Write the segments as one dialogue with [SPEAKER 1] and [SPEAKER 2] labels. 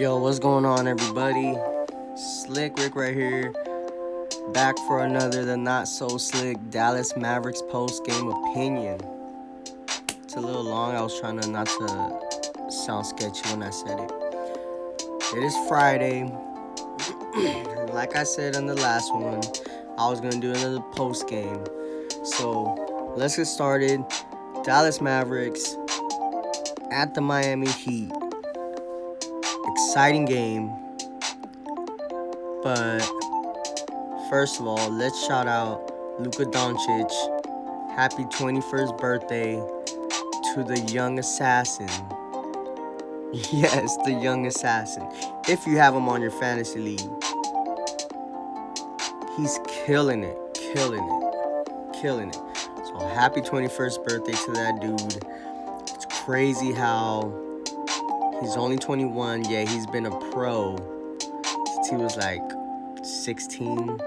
[SPEAKER 1] Yo, what's going on, everybody? Slick Rick right here, back for another The Not So Slick Dallas Mavericks post-game opinion. It's a little long. I was trying to not to sound sketchy when I said it. It is Friday. Like I said on the last one, I was going to do another post-game. So, let's get started. Dallas Mavericks at the Miami Heat. Exciting game, but first of all, let's shout out Luka Doncic. Happy 21st birthday to the young assassin. Yes, the young assassin. If you have him on your fantasy league, he's killing it. So happy 21st birthday to that dude. It's crazy how he's only 21. Yeah, he's been a pro since he was like 16.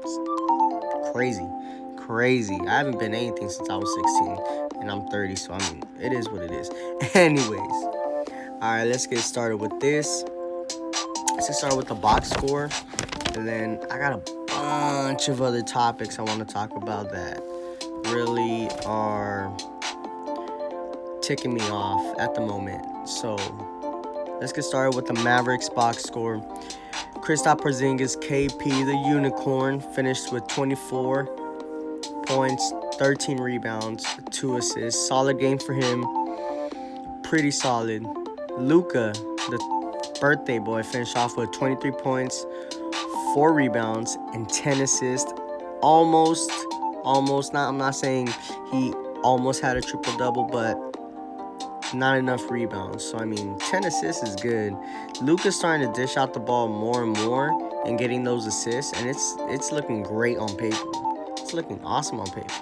[SPEAKER 1] It's crazy. I haven't been anything since I was 16, and I'm 30, so I mean, it is what it is. Anyways, all right, let's get started with this. Let's get started with the box score, and then I got a bunch of other topics I want to talk about that really are ticking me off at the moment. So let's get started with the Mavericks box score. Kristaps Porzingis, KP, the unicorn, finished with 24 points, 13 rebounds, 2 assists. Solid game for him. Pretty solid. Luka, the birthday boy, finished off with 23 points, 4 rebounds, and 10 assists. Almost. I'm not saying he almost had a triple-double, but not enough rebounds. So, I mean, 10 assists is good. Luka's starting to dish out the ball more and more and getting those assists, and it's looking great on paper. It's looking awesome on paper.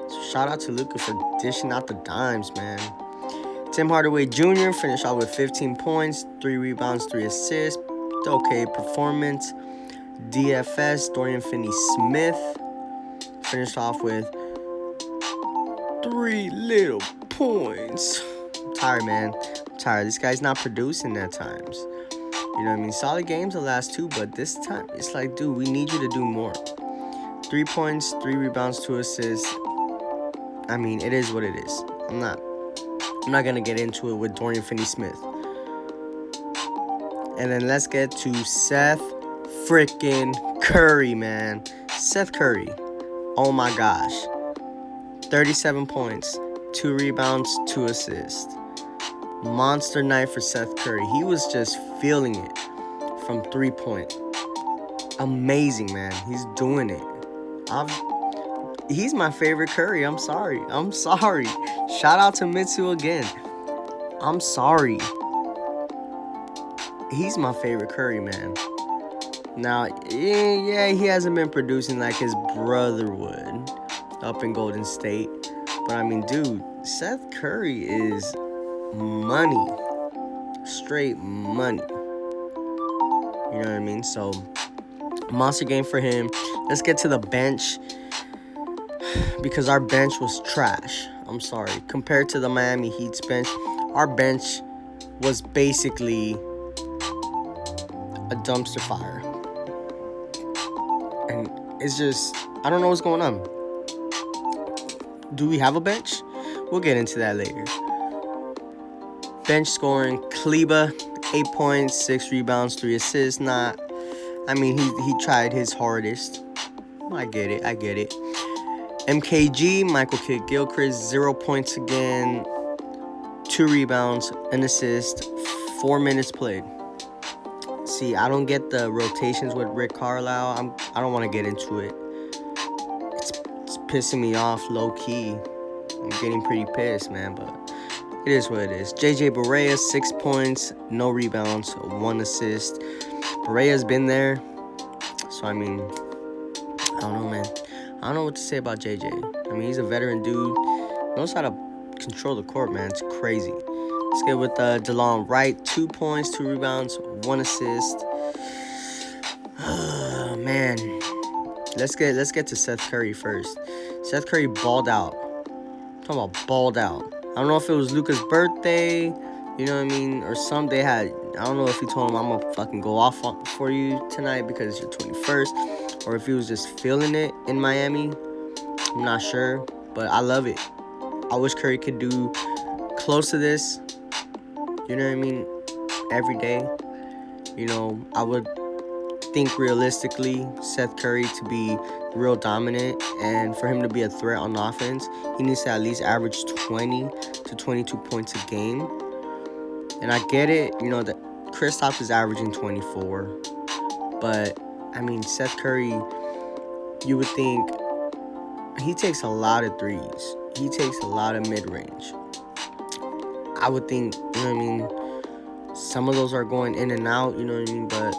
[SPEAKER 1] So, shout out to Luka for dishing out the dimes, man. Tim Hardaway Jr. finished out with 15 points, 3 rebounds, 3 assists. Okay performance. DFS, Dorian Finney-Smith, finished off with 3 little points. I'm tired, man. I'm tired. This guy's not producing at times. You know what I mean? Solid games the last 2, but this time it's like, dude, we need you to do more. 3 points, 3 rebounds, 2 assists. I mean, it is what it is. I'm not gonna get into it with Dorian Finney-Smith. And then let's get to Seth freaking Curry, man. Seth Curry. Oh my gosh. 37 points, 2 rebounds, 2 assists. Monster night for Seth Curry. He was just feeling it from 3-point. Amazing, man. He's doing it. He's my favorite Curry. I'm sorry. Shout out to Mitsu again. I'm sorry. He's my favorite Curry, man. Now, yeah, he hasn't been producing like his brother would up in Golden State. But, I mean, dude, Seth Curry is money. Straight money. You know what I mean? So, monster game for him. Let's get to the bench, because our bench was trash. I'm sorry. Compared to the Miami Heat's bench, our bench was basically a dumpster fire. And it's just, I don't know what's going on. Do we have a bench? We'll get into that later. Bench scoring, Kleba, 8 points, 6 rebounds, 3 assists. He tried his hardest. I get it. MKG, Michael Kidd-Gilchrist, 0 points again, 2 rebounds, an assist, 4 minutes played. See, I don't get the rotations with Rick Carlisle. I don't want to get into it. It's pissing me off low-key. I'm getting pretty pissed, man, but it is what it is. JJ Barea, 6 points, no rebounds, 1 assist. Barea's been there, so I mean, I don't know, man. I don't know what to say about JJ. I mean, he's a veteran dude. Knows how to control the court, man. It's crazy. Let's get with DeLon Wright. 2 points, 2 rebounds, 1 assist. Man. Let's get to Seth Curry first. Seth Curry balled out. I'm talking about balled out. I don't know if it was Luka's birthday, you know what I mean, or some they had I don't know if he told him I'm gonna fucking go off for you tonight because you're 21st, or if he was just feeling it in Miami. I'm not sure, but I love it. I wish Curry could do close to this. You know what I mean? Every day. You know, I would think realistically Seth Curry to be real dominant, and for him to be a threat on offense, he needs to at least average 20 to 22 points a game. And I get it, you know, that Kristaps is averaging 24, but I mean, Seth Curry, you would think he takes a lot of threes. He takes a lot of mid-range. I would think, you know what I mean, some of those are going in and out, you know what I mean, but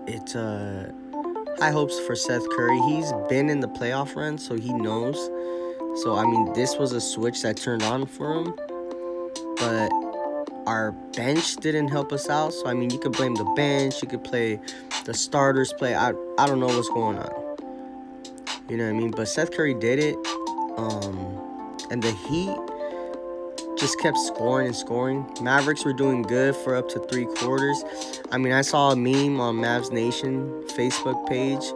[SPEAKER 1] it's high hopes for Seth Curry. He's been in the playoff run, so he knows. So, I mean, this was a switch that turned on for him, but our bench didn't help us out. So, I mean, you could blame the bench, you could play the starters play. I don't know what's going on. You know what I mean? But Seth Curry did it. And the Heat just kept scoring and scoring. Mavericks were doing good for up to 3 quarters. I mean, I saw a meme on Mavs Nation Facebook page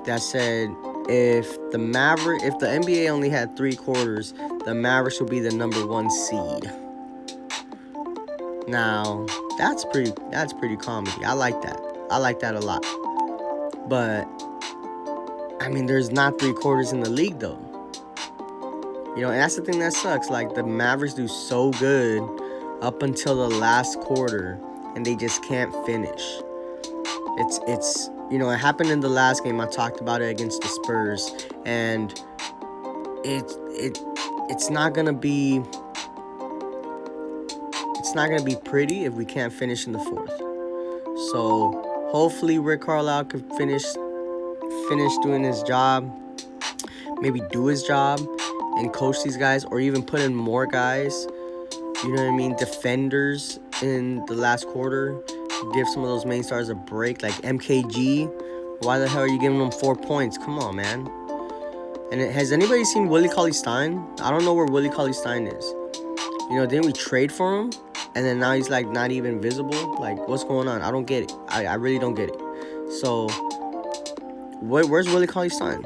[SPEAKER 1] that said if the NBA only had 3 quarters, the Mavericks would be the number 1 seed. Now, that's pretty comedy. I like that. I like that a lot. But I mean, there's not 3 quarters in the league though. You know, and that's the thing that sucks. Like, the Mavericks do so good up until the last quarter, and they just can't finish. It's you know, it happened in the last game. I talked about it against the Spurs, and it's not gonna be pretty if we can't finish in the fourth. So hopefully Rick Carlisle could finish doing his job, maybe do his job and coach these guys, or even put in more guys, you know what I mean, defenders in the last quarter. Give some of those main stars a break, like MKG. Why the hell are you giving them 4 points? Come on, man. And has anybody seen Willie Cauley-Stein? I don't know where Willie Cauley-Stein is. You know, didn't we trade for him? And then now he's, like, not even visible? Like, what's going on? I don't get it. I really don't get it. So, where's Willie Cauley-Stein?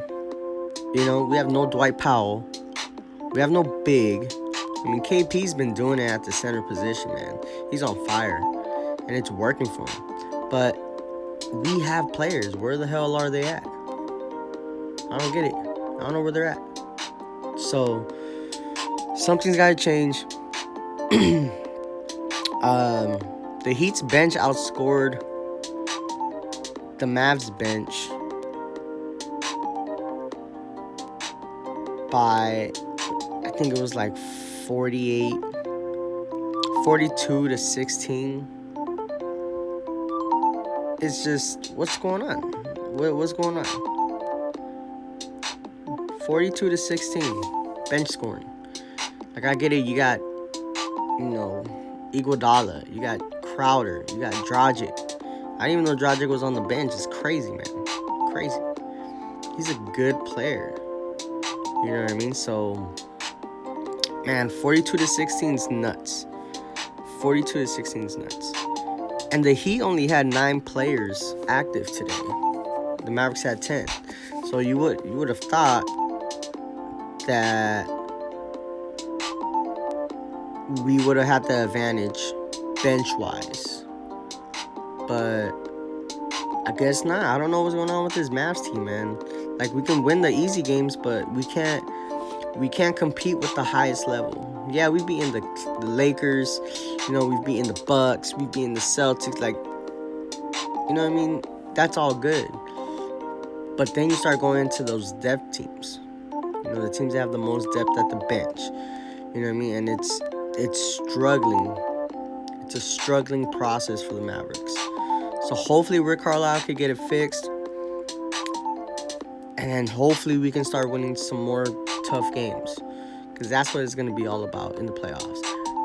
[SPEAKER 1] You know, we have no Dwight Powell. We have no big. I mean, KP's been doing it at the center position, man. He's on fire. And it's working for him. But we have players. Where the hell are they at? I don't get it. I don't know where they're at. So, something's got to change. The Heat's bench outscored the Mavs bench by, I think it was like 42 to 16. It's just, what's going on? What's going on? 42 to 16, bench scoring. Like, I get it. You got, you know, Iguodala. You got Crowder. You got Dragic. I didn't even know Dragic was on the bench. It's crazy, man. Crazy. He's a good player. You know what I mean? So, man, 42 to 16 is nuts. 42 to 16 is nuts. And the Heat only had 9 players active today. The Mavericks had 10. So you would have thought that we would have had the advantage bench-wise. But I guess not. I don't know what's going on with this Mavs team, man. Like, we can win the easy games, but we can't compete with the highest level. Yeah, we've beaten the Lakers, you know, we've beaten the Bucks, we've beaten the Celtics, like, you know what I mean? That's all good. But then you start going into those depth teams. You know, the teams that have the most depth at the bench. You know what I mean? And it's struggling. It's a struggling process for the Mavericks. So hopefully Rick Carlisle could get it fixed. And then hopefully we can start winning some more tough games. Because that's what it's going to be all about in the playoffs.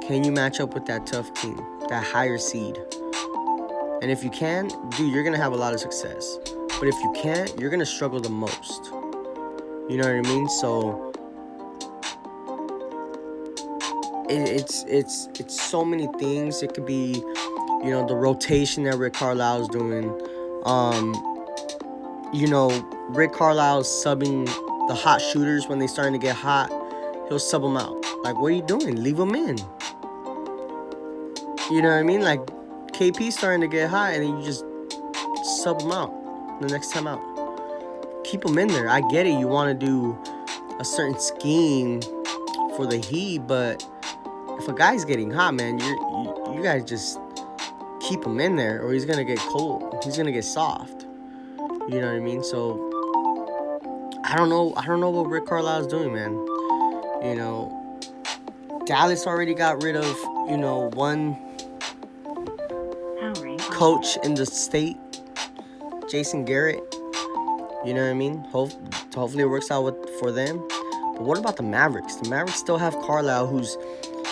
[SPEAKER 1] Can you match up with that tough team, that higher seed? And if you can, dude, you're going to have a lot of success. But if you can't, you're going to struggle the most. You know what I mean? So it's so many things. It could be You know, the rotation that Rick Carlisle's doing. You know, Rick Carlisle's subbing the hot shooters when they starting to get hot. He'll sub them out. Like, what are you doing? Leave them in. You know what I mean? Like, KP's starting to get hot, and then you just sub them out the next time out. Keep them in there. I get it. You want to do a certain scheme for the Heat, but if a guy's getting hot, man, you guys just keep him in there, or he's gonna get cold. He's gonna get soft. You know what I mean? So I don't know what Rick Carlisle's doing, man. You know, Dallas already got rid of, you know, one coach in the state, Jason Garrett. You know what I mean? Hopefully it works out for them. But what about the Mavericks? The Mavericks still have Carlisle, who's,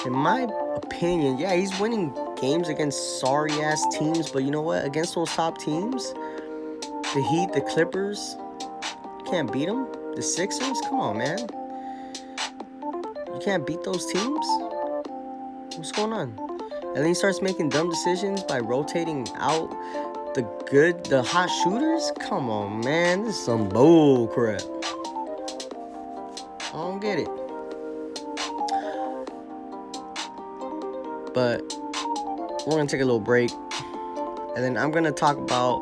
[SPEAKER 1] in my opinion, yeah, he's winning games against sorry-ass teams. But you know what? Against those top teams, the Heat, the Clippers, can't beat them. The Sixers, come on, man. You can't beat those teams? What's going on? And then he starts making dumb decisions by rotating out the hot shooters? Come on, man. This is some bull crap. I don't get it. But we're going to take a little break. And then I'm going to talk about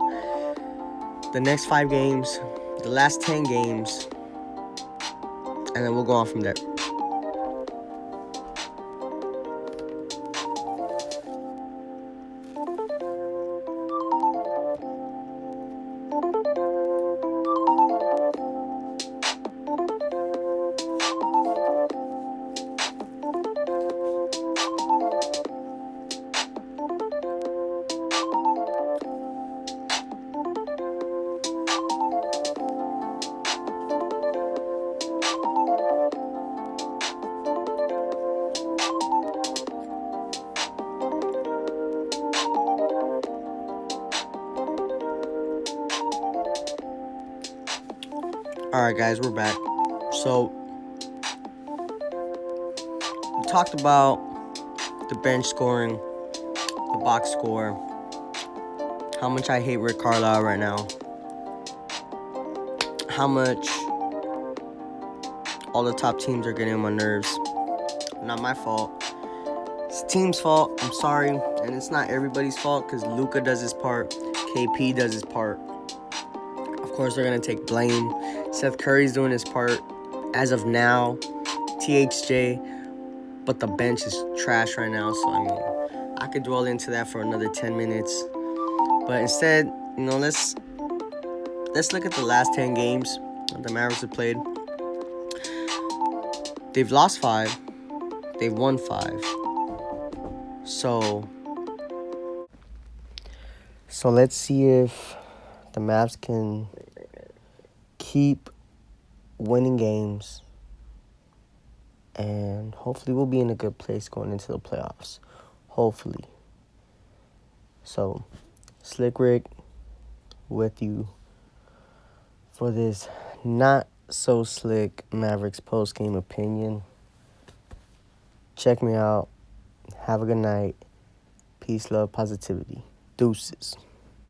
[SPEAKER 1] the next 5 games, the last 10 games. And then we'll go on from there. Alright, guys, we're back. So, we talked about the bench scoring, the box score, how much I hate Rick Carlisle right now, how much all the top teams are getting on my nerves. Not my fault. It's the team's fault. I'm sorry. And it's not everybody's fault because Luka does his part. KP does his part. Of course, they're going to take blame. Seth Curry's doing his part as of now. THJ. But the bench is trash right now. So, I mean, I could dwell into that for another 10 minutes. But instead, you know, let's look at the last 10 games that the Mavericks have played. They've lost 5. They've won 5. So let's see if the Mavs can keep winning games, and hopefully we'll be in a good place going into the playoffs. Hopefully. So, Slick Rick with you for this not so slick Mavericks post-game opinion. Check me out. Have a good night. Peace, love, positivity. Deuces.